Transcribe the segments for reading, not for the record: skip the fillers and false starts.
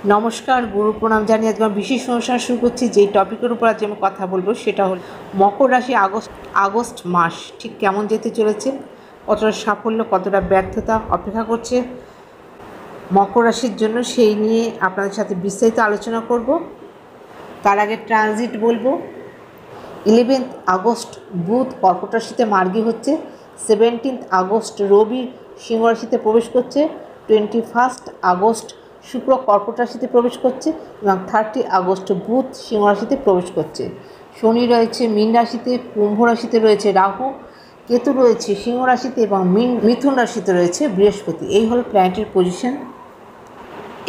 নমস্কার, গুরু প্রণাম জানিয়ে আজকে আমি বিশেষ অনুষ্ঠান শুরু করছি। যেই টপিকের উপর আজ আমি কথা বলবো সেটা হল মকর রাশি। আগস্ট মাস ঠিক কেমন যেতে চলেছে, কতটা সাফল্য কতটা ব্যর্থতা অপেক্ষা করছে মকর রাশির জন্য, সেই নিয়ে আপনাদের সাথে বিস্তারিত আলোচনা করব। তার আগে ট্রানজিট বলবো। 11 আগস্ট বুধ কর্কট রাশিতে মার্গী হচ্ছে। 17 আগস্ট রবি সিংহ রাশিতে প্রবেশ করছে। 21 আগস্ট শুক্র কর্কট রাশিতে প্রবেশ করছে এবং 30 আগস্ট বুধ সিংহ রাশিতে প্রবেশ করছে। শনি রয়েছে মীন রাশিতে, কুম্ভ রাশিতে রয়েছে রাহু, কেতু রয়েছে সিংহ রাশিতে এবং মিথুন রাশিতে রয়েছে বৃহস্পতি। এই হল প্ল্যানেটের পজিশন।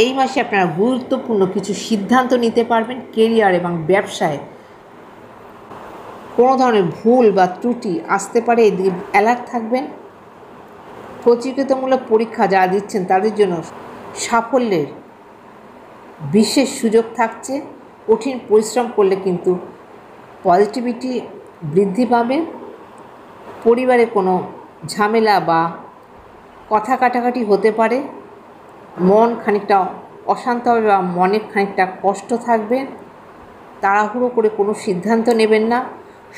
এই মাসে আপনারা গুরুত্বপূর্ণ কিছু সিদ্ধান্ত নিতে পারবেন। কেরিয়ার এবং ব্যবসায় কোনো ধরনের ভুল বা ত্রুটি আসতে পারে, এদিকে অ্যালার্ট থাকবেন। প্রতিযোগিতামূলক পরীক্ষা যারা দিচ্ছেন তাদের জন্য সাফল্যের বিশেষ সুযোগ থাকছে। কঠিন পরিশ্রম করলে কিন্তু পজিটিভিটি বৃদ্ধি পাবে। পরিবারে কোনো ঝামেলা বা কথা কাটাকাটি হতে পারে। মন খানিকটা অশান্ত হবে বা মনে খানিকটা কষ্ট থাকবে। তাড়াহুড়ো করে কোনো সিদ্ধান্ত নেবেন না।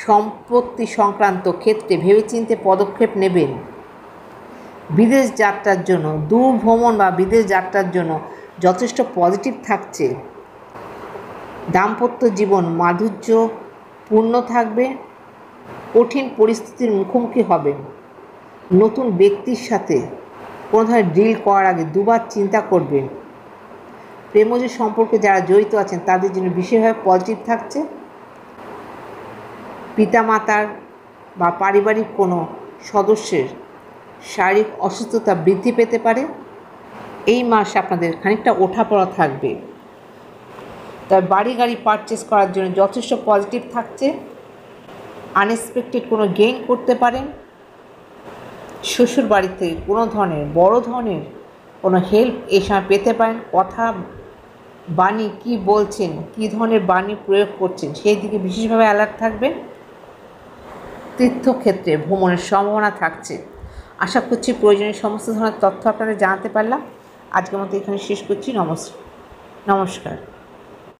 সম্পত্তি সংক্রান্ত ক্ষেত্রে ভেবেচিন্তে পদক্ষেপ নেবেন। বিদেশ যাত্রার জন্য, দূর ভ্রমণ বা বিদেশ যাত্রার জন্য যথেষ্ট পজিটিভ থাকছে। দাম্পত্য জীবন মাধুর্যপূর্ণ থাকবে। কঠিন পরিস্থিতির মুখোমুখি হবেন। নতুন ব্যক্তির সাথে কোনো ধরনের ডিল করার আগে দুবার চিন্তা করবেন। প্রেমজ সম্পর্কে যারা জড়িত আছেন তাদের জন্য বিশেষভাবে পজিটিভ থাকছে। পিতামাতার বা পারিবারিক কোনো সদস্যের শারীরিক অসুস্থতা বৃদ্ধি পেতে পারে। এই মাস আপনাদের খানিকটা ওঠাপড়া থাকবে। তবে বাড়ি গাড়ি পারচেস করার জন্য যথেষ্ট পজিটিভ থাকছে। আনএক্সপেক্টেড কোনো গেইন করতে পারেন। শ্বশুর বাড়িতে কোনো ধরনের বড় ধরনের কোনো হেল্প এই সময় পেতে পারেন। কথা বাণী কী বলছেন, কী ধরনের বাণী প্রয়োগ করছেন সেই দিকে বিশেষভাবে অ্যালার্ট থাকবেন। তীর্থক্ষেত্রে ভ্রমণের সম্ভাবনা থাকছে। আশা করছি প্রয়োজনীয় সমস্ত ধরনের তথ্য আপনাদের জানাতে পারলাম। আজকের মতো এখানে শেষ করছি। নমস্কার।